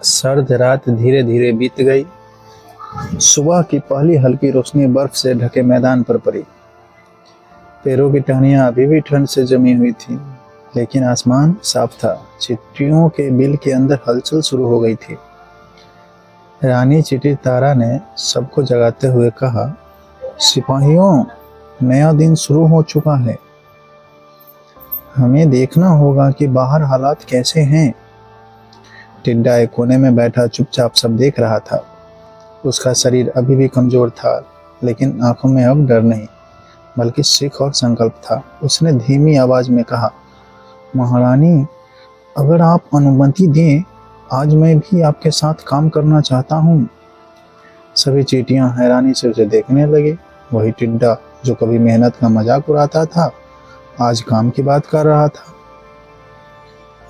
सर्द रात धीरे धीरे बीत गई। सुबह की पहली हल्की रोशनी बर्फ से ढके मैदान पर पड़ी। पैरों की टहनियां अभी भी ठंड से जमी हुई थी, लेकिन आसमान साफ था। चिट्टियों के बिल के अंदर हलचल शुरू हो गई थी। रानी चींटी तारा ने सबको जगाते हुए कहा, सिपाहियों, नया दिन शुरू हो चुका है। हमें देखना होगा कि बाहर हालात कैसे हैं। टिड्डा एक कोने में बैठा चुपचाप सब देख रहा था। उसका शरीर अभी भी कमजोर था, लेकिन आंखों में अब डर नहीं, बल्कि सीख और संकल्प था। उसने धीमी आवाज में कहा, महारानी, अगर आप अनुमति दें, आज मैं भी आपके साथ काम करना चाहता हूँ। सभी चींटियां हैरानी से उसे देखने लगी। वही टिड्डा जो कभी मेहनत का मजाक उड़ाता था, आज काम की बात कर रहा था।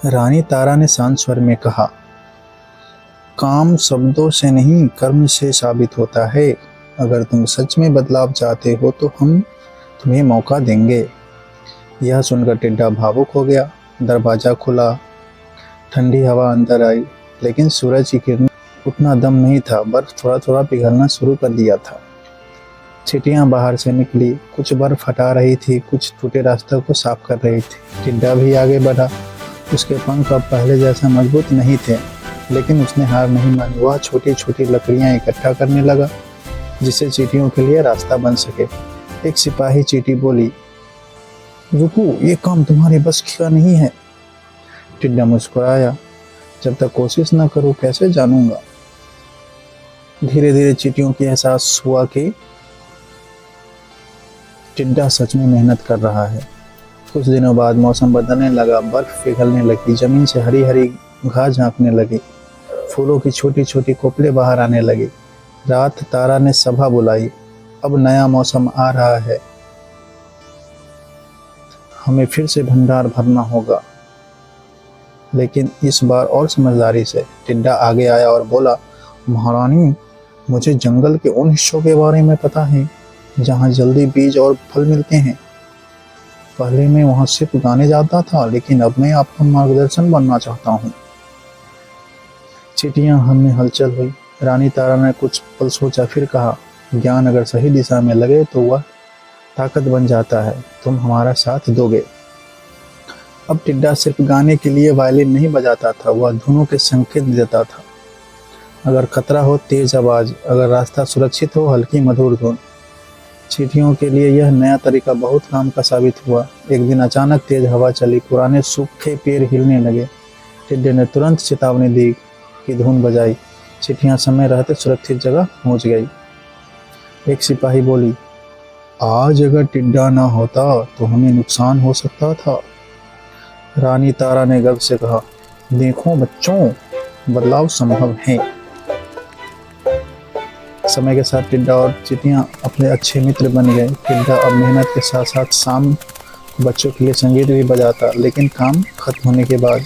रानी तारा ने शांत स्वर में कहा, काम शब्दों से नहीं, कर्म से साबित होता है। अगर तुम सच में बदलाव चाहते हो तो हम तुम्हें मौका देंगे। यह सुनकर टिड्डा भावुक हो गया। दरवाजा खुला, ठंडी हवा अंदर आई, लेकिन सूरज की किरण उतना दम नहीं था। बर्फ थोड़ा थोड़ा पिघलना शुरू कर दिया था। चींटियां बाहर से निकली, कुछ बर्फ हटा रही थी, कुछ टूटे रास्तों को साफ कर रही थी। टिड्डा भी आगे बढ़ा। उसके पंख अब पहले जैसा मजबूत नहीं थे, लेकिन उसने हार नहीं मानी। वह छोटी छोटी लकड़ियां इकट्ठा करने लगा, जिससे चींटियों के लिए रास्ता बन सके। एक सिपाही चींटी बोली, रुको, ये काम तुम्हारे बस का नहीं है। टिड्डा मुस्कुराया, जब तक कोशिश न करूं कैसे जानूंगा। धीरे धीरे चींटियों को एहसास हुआ कि टिड्डा सच में मेहनत कर रहा है। कुछ दिनों बाद मौसम बदलने लगा। बर्फ पिघलने लगी, जमीन से हरी हरी घास झांकने लगी, फूलों की छोटी छोटी कोपलें बाहर आने लगी। रात तारा ने सभा बुलाई, अब नया मौसम आ रहा है, हमें फिर से भंडार भरना होगा। लेकिन इस बार और समझदारी से। टिड्डा आगे आया और बोला, महारानी, मुझे जंगल के उन हिस्सों के बारे में पता है जहाँ जल्दी बीज और फल मिलते हैं। पहले मैं वहाँ सिर्फ गाने जाता था, लेकिन अब मैं आपका मार्गदर्शन बनना चाहता हूँ। चींटियां हमें हलचल हुई। रानी तारा ने कुछ पल सोचा, फिर कहा, ज्ञान अगर सही दिशा में लगे तो वह ताकत बन जाता है। तुम हमारा साथ दोगे। अब टिड्डा सिर्फ गाने के लिए वायलिन नहीं बजाता था, वह धुनों के संकेत देता था। अगर खतरा हो, तेज आवाज, अगर रास्ता सुरक्षित हो, हल्की मधुर धुन। चींटियों के लिए यह नया तरीका बहुत काम का साबित हुआ। एक दिन अचानक तेज हवा चली, पुराने सूखे पेड़ हिलने लगे। टिड्डे ने तुरंत चेतावनी दी कि धुन बजाई। चींटियां समय रहते सुरक्षित जगह पहुंच गई। एक सिपाही बोली, आज अगर टिड्डा ना होता तो हमें नुकसान हो सकता था। रानी तारा ने गर्व से कहा, देखो बच्चों, बदलाव संभव है। समय के साथ टिड्डा और चींटियां अपने अच्छे मित्र बन गए। टिड्डा अब मेहनत के साथ साथ शाम बच्चों के लिए संगीत भी बजाता, लेकिन काम खत्म होने के बाद